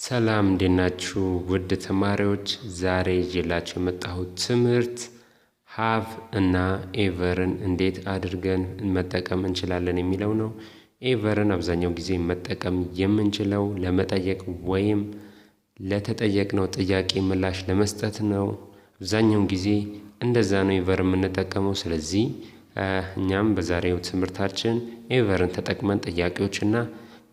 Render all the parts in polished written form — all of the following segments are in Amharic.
ሰላም እንዴናችሁ ውድ ተማሪዎች ዛሬ ይዤላችሁ የመጣሁት ትምህርት ሃቭ እና ኤቨርን እንዴት አድርገን መጠቀም እንችላለን የሚለው ነው። ኤቨርን አብዛኛው ጊዜ መጠቀም የምንችለው ለመጠየቅ ወይም ለተጠየቅነው ጥያቄ ምላሽ ለመስጠት ነው። አብዛኛው ጊዜ እንደዛ ነው ኤቨር የምንጠቀመው። ስለዚህ እኛም በዛሬው ትምህርታችን ኤቨርን ተጠቅመን ጥያቄዎችና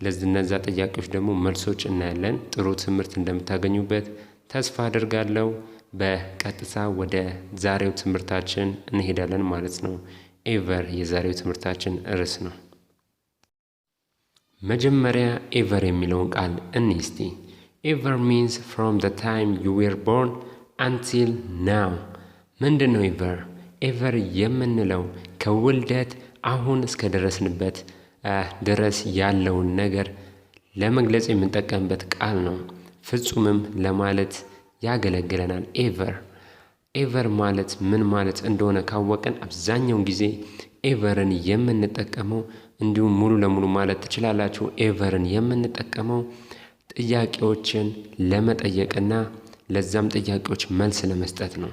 ለነዛ ጥያቄዎች ደግሞ መልሶች እናያለን። ጥሩ ትምህርት እንደምታገኙበት ተስፋ አድርጋለሁ። በቀጥታ ወደ ዛሬው ትምህርታችን እንሄዳለን ማለት ነው። ኤቨር የዛሬው ትምህርታችን ርዕስ ነው። መጀመሪያ ኤቨር የሚለውን ቃል እንይ እስቲ። ኤቨር means from the time you were born until now። ምንድነው ኤቨር? ኤቨር የምንለው ከውልደት አሁን እስከ ደረስንበት ድረስ ያለውን ነገር ለመግለጽ የምንጠቀምበት ቃል ነው። ፍጹምም ለማለት ያገለግለናል። ኤቨር ማለት ምን ማለት እንደሆነ ካወቀን አብዛኛውን ጊዜ ኤቨርን የምንጠቀመው እንዲሁም ሙሉ ለሙሉ ማለት ትችላላችሁ። ኤቨርን የምንጠቀመው ጥያቄዎችን ለመጠየቅና ለዛም ጥያቄዎች መልስ ለመስጠት ነው።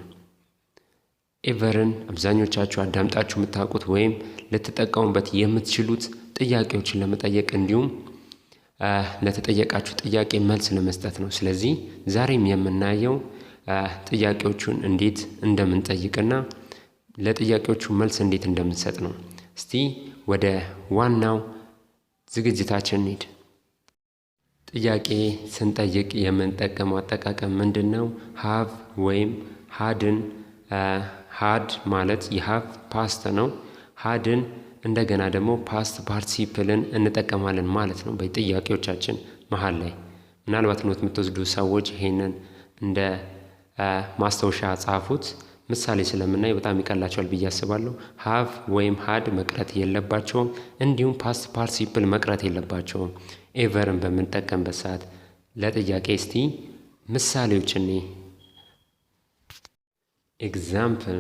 ኤቨርን አብዛኞቻችሁ አዳምጣችሁ የምታውቁት ወይም ልትጠቀሙበት የምትችሉት ጥያቄዎችን ለመጠየቅ እንዲሁም ለተጠየቃችሁ ጥያቄ መልስ ለመስጠት ነው። ስለዚህ ዛሬም የምናየው ጥያቄዎቹን እንዴት እንደምንጠይቅና ለጥያቄዎቹ መልስ እንዴት እንደምንሰጥ ነው። እስቲ ወደ ዋናው ዝግጅታችን እንሂድ። ጥያቄ ስንጠይቅ የምንጠቀመው አጠቃቀም ምንድነው? ሃቭ ወይም ሃድን ሃድ ማለት የሃቭ ፓስት ነው። ሃድን እንደገና ደግሞ ፓስት ፓርቲሲፕልን እንጠቀማለን ማለት ነው በጥያቄዎቻችን መሃል ላይ። ምናልባት ኖት የምትወስዱ ሰዎች ይሄንን እንደ ማስታወሻ ጻፉት። ምሳሌ ስለምናይ በጣም ይቀላቸዋል ብዬ አስባለሁ። ሃቭ ወይም ሃድ መቅረት የለባቸውም። እንዲሁም ፓስት ፓርቲሲፕል መቅረት የለባቸውም ኤቨርን በምንጠቀምበት ሰዓት። ለጥያቄ እስቲ ምሳሌዎችን እንይ። ኤግዛምፕል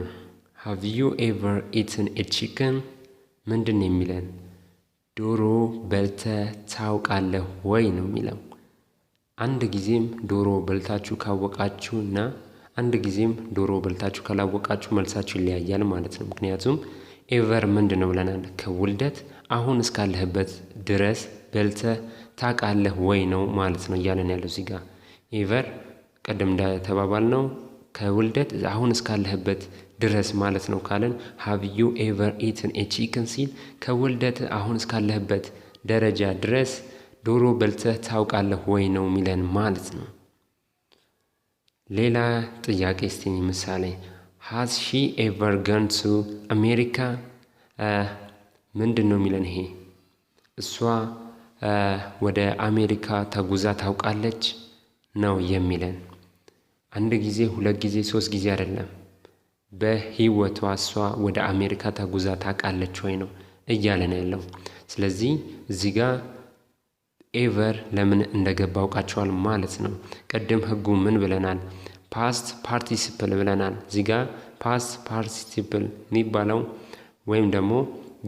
ሃቭ ዩ ኤቨር ኢትን ኤ ቺክን? ምንድን ነው የሚለን? ዶሮ በልተህ ታውቃለህ ወይ ነው የሚለው። አንድ ጊዜም ዶሮ በልታችሁ ካወቃችሁና አንድ ጊዜም ዶሮ በልታችሁ ካላወቃችሁ መልሳችሁ ይለያያል ማለት ነው። ምክንያቱም ኤቨር ምንድን ነው ብለናል? ከውልደት አሁን እስካለህበት ድረስ በልተህ ታውቃለህ ወይ ነው ማለት ነው እያለን ያለው እዚህ ጋር። ኤቨር ቀደም እንደተባባል ነው ከውልደት አሁን እስካለህበት ድረስ ማለት ነው ካለን ሃቭ ዩ ኤቨር ኢትን ኤ ቺክን ሲል ከውልደት አሁን እስካለህበት ደረጃ ድረስ ዶሮ በልተህ ታውቃለህ ወይ ነው የሚለን ማለት ነው። ሌላ ጥያቄ እስቲ ምሳሌ ሃዝ ሺ ኤቨር ገን ቱ አሜሪካ? ምንድን ነው የሚለን? ይሄ እሷ ወደ አሜሪካ ተጉዛ ታውቃለች ነው የሚለን። አንድ ጊዜ፣ ሁለት ጊዜ፣ ሶስት ጊዜ አይደለም። በህይወቷ እሷ ወደ አሜሪካ ተጉዛ ታውቃለች ወይ ነው እያለን ያለው። ስለዚህ እዚህ ጋር ኤቨር ለምን እንደገባ አውቃቸዋል ማለት ነው። ቅድም ህጉ ምን ብለናል? ፓስት ፓርቲሲፕል ብለናል። እዚህ ጋር ፓስት ፓርቲሲፕል የሚባለው ወይም ደግሞ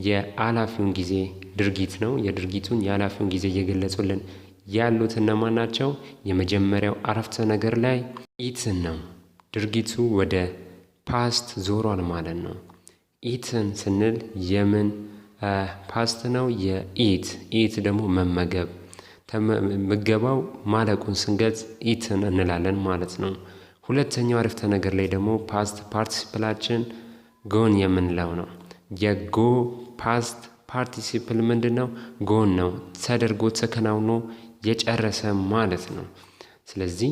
የአላፊውን ጊዜ ድርጊት ነው። የድርጊቱን የአላፊውን ጊዜ እየገለጹልን ያሉት እነማን ናቸው? የመጀመሪያው አረፍተ ነገር ላይ ኢትን ነው። ድርጊቱ ወደ ፓስት ዞሯል ማለት ነው። ኢትን ስንል የምን ፓስት ነው? ኢት ደግሞ መመገብ። ምገባው ማለቁን ስንገልጽ ኢትን እንላለን ማለት ነው። ሁለተኛው አረፍተ ነገር ላይ ደግሞ ፓስት ፓርቲሲፕላችን ጎን የምንለው ነው። የጎ ፓስት ፓርቲሲፕል ምንድን ነው? ጎን ነው። ተደርጎ ተከናውኖ የጨረሰ ማለት ነው። ስለዚህ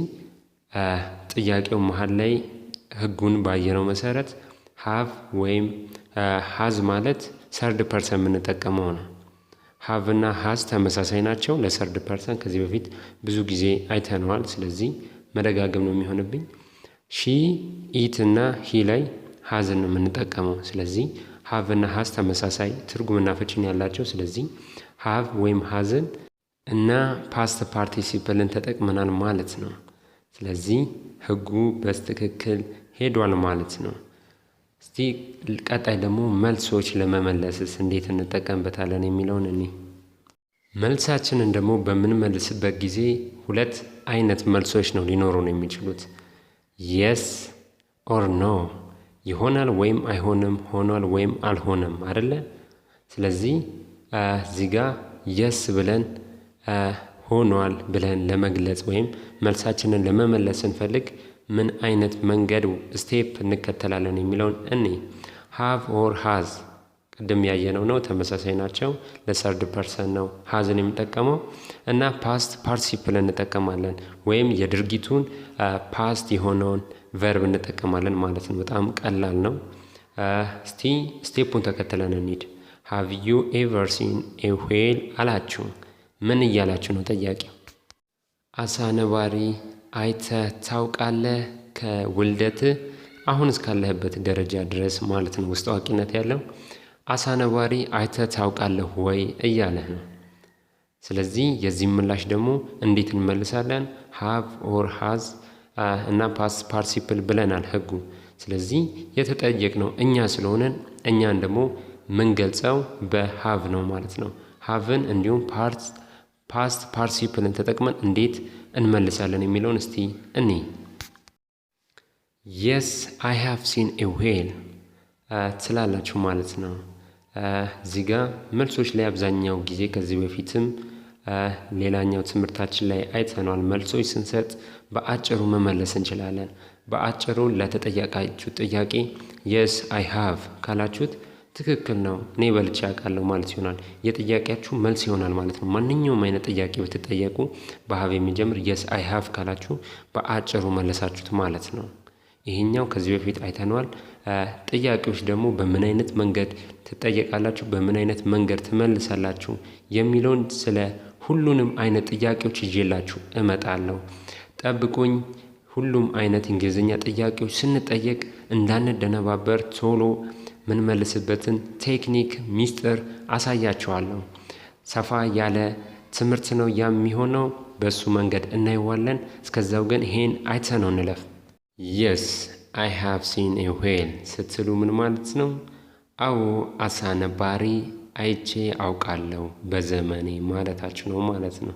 ጥያቄው መሃል ላይ ህጉን ባየነው መሰረት ሃቭ ወይም ሃዝ ማለት ሰርድ ፐርሰን የምንጠቀመው ነው። ሃቭ እና ሃዝ ተመሳሳይ ናቸው ለሰርድ ፐርሰን። ከዚህ በፊት ብዙ ጊዜ አይተነዋል። ስለዚህ መደጋገም ነው የሚሆንብኝ። ሺ፣ ኢት እና ሂ ላይ ሃዝን ነው የምንጠቀመው። ስለዚህ ሃቭ እና ሃዝ ተመሳሳይ ትርጉምና ፍቺን ያላቸው። ስለዚህ ሃቭ ወይም ሃዝን እና ፓስት ፓርቲሲፕልን ተጠቅመናል ማለት ነው። ስለዚህ ህጉ በትክክል ሄዷል ማለት ነው። እስቲ ቀጣይ ደግሞ መልሶች ለመመለስስ እንዴት እንጠቀምበታለን የሚለውን እኔ መልሳችንን ደግሞ በምንመልስበት ጊዜ ሁለት አይነት መልሶች ነው ሊኖሩን የሚችሉት። የስ ኦር ኖ፣ ይሆናል ወይም አይሆንም፣ ሆኗል ወይም አልሆነም አይደለ? ስለዚህ እዚህ ጋር የስ ብለን ሆኗል ብለን ለመግለጽ ወይም መልሳችንን ለመመለስ ስንፈልግ ምን አይነት መንገድ ስቴፕ እንከተላለን የሚለውን እኔ ሃቭ ኦር ሃዝ ቅድም ያየነው ነው፣ ተመሳሳይ ናቸው። ለሰርድ ፐርሰን ነው ሃዝን የሚጠቀመው እና ፓስት ፓርቲሲፕል እንጠቀማለን ወይም የድርጊቱን ፓስት የሆነውን ቨርብ እንጠቀማለን ማለት ነው። በጣም ቀላል ነው። እስቲ ስቴፑን ተከትለን እንሂድ። ሃቭ ዩ ኤቨር ሲን ኤ ዌል አላችሁ። ምን እያላችሁ ነው ጠያቂው? አሳ ነባሪ አይተህ ታውቃለህ? ከውልደት አሁን እስካለህበት ደረጃ ድረስ ማለት ነው። ውስጥ አዋቂነት ያለው አሳ ነባሪ አይተህ ታውቃለህ ወይ እያለህ ነው። ስለዚህ የዚህ ምላሽ ደግሞ እንዴት እንመልሳለን? ሃቭ ኦር ሃዝ እና ፓስት ፓርቲሲፕል ብለናል ህጉ። ስለዚህ የተጠየቅነው እኛ ስለሆነን እኛን ደግሞ ምንገልጸው በሃቭ ነው ማለት ነው። ሃቭን እንዲሁም ፓስት ፓርቲሲፕልን ተጠቅመን እንዴት እንመልሳለን የሚለውን እስቲ እኔ የስ አይ ሃቭ ሲን ኤ ዌል ትላላችሁ ማለት ነው። እዚህ ጋ መልሶች ላይ አብዛኛው ጊዜ ከዚህ በፊትም ሌላኛው ትምህርታችን ላይ አይተነዋል። መልሶች ስንሰጥ በአጭሩ መመለስ እንችላለን። በአጭሩ ለተጠያቃችሁ ጥያቄ የስ አይ ሃቭ ካላችሁት ትክክል ነው፣ እኔ በልቼ አውቃለሁ ማለት ይሆናል። የጥያቄያችሁ መልስ ይሆናል ማለት ነው። ማንኛውም አይነት ጥያቄ ብትጠየቁ በሃቭ የሚጀምር የስ አይ ሃቭ ካላችሁ በአጭሩ መለሳችሁት ማለት ነው። ይሄኛው ከዚህ በፊት አይተነዋል። ጥያቄዎች ደግሞ በምን አይነት መንገድ ትጠየቃላችሁ፣ በምን አይነት መንገድ ትመልሳላችሁ የሚለውን ስለ ሁሉንም አይነት ጥያቄዎች ይዤላችሁ እመጣለሁ። ጠብቁኝ። ሁሉም አይነት እንግሊዝኛ ጥያቄዎች ስንጠየቅ እንዳንደነባበር ቶሎ ምንመልስበትን ቴክኒክ ሚስጥር አሳያችኋለሁ። ሰፋ ያለ ትምህርት ነው የሚሆነው፣ በሱ መንገድ እናየዋለን። እስከዛው ግን ይሄን አይተነው እንለፍ። የስ አይ ሃቭ ሲን ኤ ዌል ስትሉ ምን ማለት ነው? አዎ አሳ ነባሪ አይቼ አውቃለሁ በዘመኔ ማለታችሁ ነው ማለት ነው።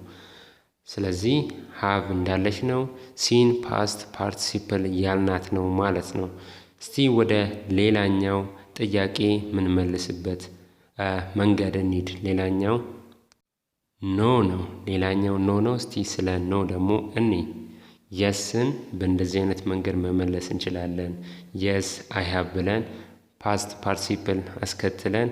ስለዚህ ሃቭ እንዳለች ነው፣ ሲን ፓስት ፓርቲሲፕል ያልናት ነው ማለት ነው። እስቲ ወደ ሌላኛው ጥያቄ ምንመልስበት መንገድ እንሂድ። ሌላኛው ኖ ነው። ሌላኛው ኖ ነው። እስቲ ስለ ኖ ደግሞ እኔ የስን በእንደዚህ አይነት መንገድ መመለስ እንችላለን። የስ አይ ሃቭ ብለን ፓስት ፓርቲሲፕል አስከትለን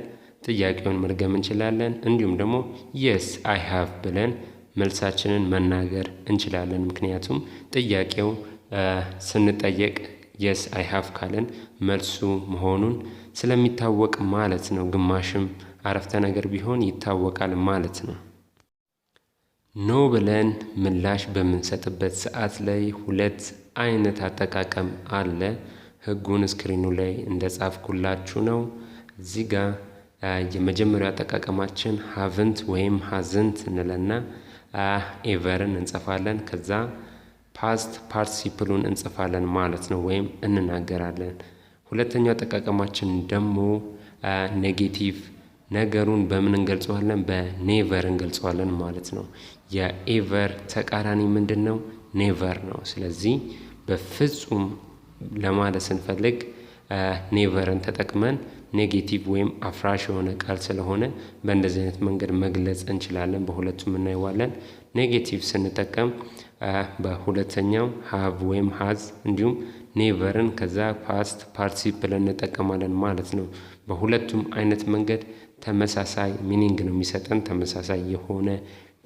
ጥያቄውን መድገም እንችላለን። እንዲሁም ደግሞ የስ አይ ሃቭ ብለን መልሳችንን መናገር እንችላለን። ምክንያቱም ጥያቄው ስንጠየቅ የስ አይ ሃቭ ካለን መልሱ መሆኑን ስለሚታወቅ ማለት ነው። ግማሽም አረፍተ ነገር ቢሆን ይታወቃል ማለት ነው። ኖ ብለን ምላሽ በምንሰጥበት ሰዓት ላይ ሁለት አይነት አጠቃቀም አለ። ህጉን ስክሪኑ ላይ እንደጻፍኩላችሁ ነው። እዚህ ጋር የመጀመሪያው አጠቃቀማችን ሃቭንት ወይም ሃዝንት እንለና ኤቨርን እንጽፋለን። ከዛ ፓስት ፓርቲሲፕሉን እንጽፋለን ማለት ነው፣ ወይም እንናገራለን። ሁለተኛው አጠቃቀማችን ደግሞ ኔጌቲቭ ነገሩን በምን እንገልጸዋለን? በኔቨር እንገልጸዋለን ማለት ነው። የኤቨር ተቃራኒ ምንድን ነው? ኔቨር ነው። ስለዚህ በፍጹም ለማለት ስንፈልግ ኔቨርን ተጠቅመን ኔጌቲቭ ወይም አፍራሽ የሆነ ቃል ስለሆነ በእንደዚህ አይነት መንገድ መግለጽ እንችላለን። በሁለቱም እናየዋለን። ኔጌቲቭ ስንጠቀም በሁለተኛው ሃቭ ወይም ሃዝ እንዲሁም ኔቨርን ከዛ ፓስት ፓርቲሲፕል እንጠቀማለን ማለት ነው። በሁለቱም አይነት መንገድ ተመሳሳይ ሚኒንግ ነው የሚሰጠን፣ ተመሳሳይ የሆነ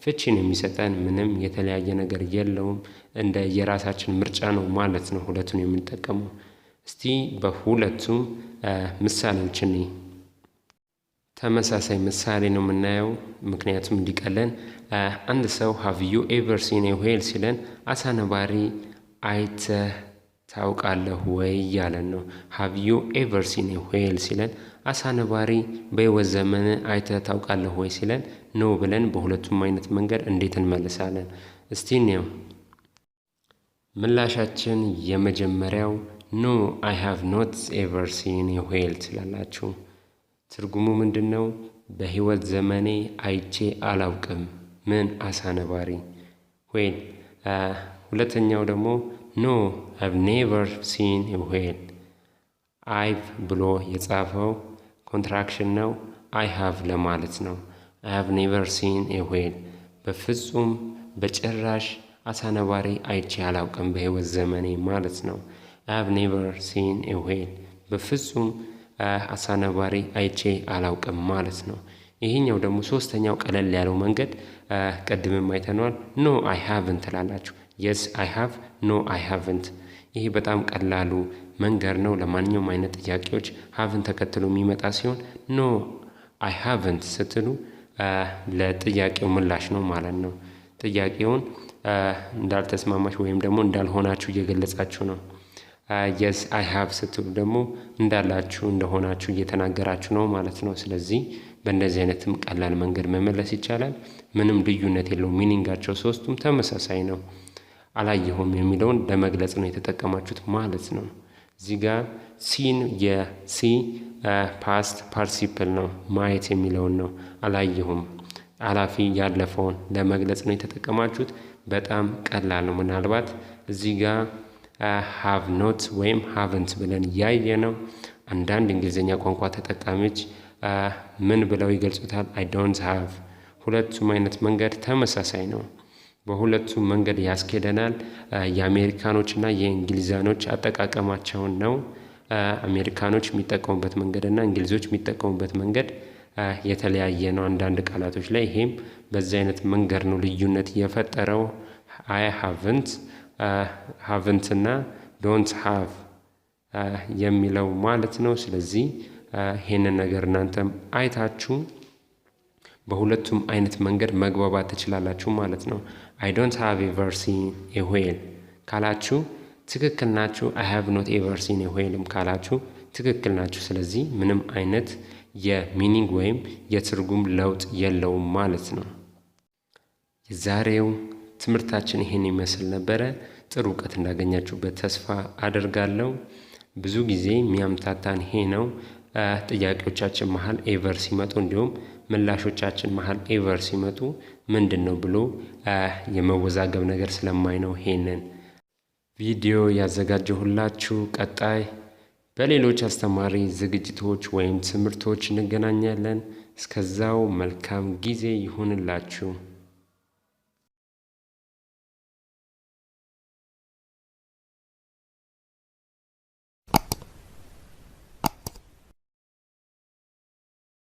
ፍቺን የሚሰጠን፣ ምንም የተለያየ ነገር የለውም። እንደ የራሳችን ምርጫ ነው ማለት ነው ሁለቱን የምንጠቀመው። እስቲ በሁለቱም ምሳሌዎችን ተመሳሳይ ምሳሌ ነው የምናየው፣ ምክንያቱም እንዲቀለን። አንድ ሰው ሃቭ ዩ ኤቨር ሲን ኤ ዌል ሲለን አሳ ነባሪ አይተህ ታውቃለህ ወይ እያለን ነው። ሃቭ ዩ ኤቨር ሲን ኤ ዌል ሲለን አሳ ነባሪ በሕይወት ዘመን አይተህ ታውቃለህ ወይ ሲለን ኖ ብለን በሁለቱም አይነት መንገድ እንዴት እንመልሳለን? እስቲ እንየው። ምላሻችን የመጀመሪያው ኖ አይ ሃቭ ኖት ኤቨር ሲን ኤ ዌል ትላላችሁ። ትርጉሙ ምንድነው? በህይወት ዘመኔ አይቼ አላውቅም። ምን? አሳ ነባሪ። whale። ሁለተኛው ደግሞ no I've never seen a whale። I've ብሎ የጻፈው ኮንትራክሽን ነው። I have ለማለት ነው። I have never seen a whale። በፍጹም በጭራሽ አሳ ነባሪ አይቼ አላውቅም በህይወት ዘመኔ ማለት ነው። I have never seen a whale። በፍጹም አሳ ነባሪ አይቼ አላውቅም ማለት ነው። ይሄኛው ደግሞ ሶስተኛው ቀለል ያለው መንገድ ቀድመን አይተናል። no I haven't ትላላችሁ። yes I have no I haven't። ይሄ በጣም ቀላሉ መንገድ ነው። ለማንኛውም አይነት ጥያቄዎች haven't ተከትሎ የሚመጣ ሲሆን no I haven't ስትሉ ለጥያቄው ምላሽ ነው ማለት ነው። ጥያቄውን እንዳልተስማማችሁ ወይም ደግሞ እንዳልሆናችሁ እየገለጻችሁ ነው። yes I have ስትሉ ደግሞ እንዳላችሁ እንደሆናችሁ እየተናገራችሁ ነው ማለት ነው። ስለዚህ በእንደዚህ አይነትም ቀላል መንገድ መመለስ ይቻላል። ምንም ልዩነት የለውም። ሚኒንጋቸው ሶስቱም ተመሳሳይ ነው። አላየሁም የሚለውን ለመግለጽ ነው የተጠቀማችሁት ማለት ነው። እዚህ ጋር ሲን የሲ ፓስት ፓርቲሲፕል ነው። ማየት የሚለውን ነው። አላየሁም አላፊ ያለፈውን ለመግለጽ ነው የተጠቀማችሁት። በጣም ቀላል ነው። ምናልባት እዚህ ጋር have not ወይም haven't ብለን ያየ ነው። አንዳንድ እንግሊዘኛ ቋንቋ ተጠቃሚዎች ምን ብለው ይገልጹታል? I don't have። ሁለቱም አይነት መንገድ ተመሳሳይ ነው። በሁለቱም መንገድ ያስኬደናል። የአሜሪካኖችና የእንግሊዛኖች አጠቃቀማቸውን ነው። አሜሪካኖች የሚጠቀሙበት መንገድና እንግሊዞች የሚጠቀሙበት መንገድ የተለያየ ነው አንዳንድ ቃላቶች ላይ። ይሄም በዚህ አይነት መንገድ ነው ልዩነት የፈጠረው። I haven't እና don't have የሚለው ማለት ነው። ስለዚህ ይሄንን ነገር እናንተም አይታችሁ በሁለቱም አይነት መንገድ መግባባት ትችላላችሁ ማለት ነው። I don't have ever seen a whale ካላችሁ ትክክል ናችሁ። I have not ever seen a whale ካላችሁ ትክክል ናችሁ። ስለዚህ ምንም አይነት የሚኒንግ ወይም የትርጉም ለውጥ የለውም ማለት ነው። የዛሬው ትምህርታችን ይሄን ይመስል ነበረ። ጥሩ እውቀት እንዳገኛችሁበት ተስፋ አደርጋለሁ። ብዙ ጊዜ የሚያምታታን ይሄ ነው። ጥያቄዎቻችን መሃል ኤቨር ሲመጡ እንዲሁም ምላሾቻችን መሃል ኤቨር ሲመጡ ምንድነው ብሎ የመወዛገብ ነገር ስለማይ ነው ይሄንን ቪዲዮ ያዘጋጀሁላችሁ። ቀጣይ በሌሎች አስተማሪ ዝግጅቶች ወይም ትምህርቶች እንገናኛለን። እስከዛው መልካም ጊዜ ይሁንላችሁ።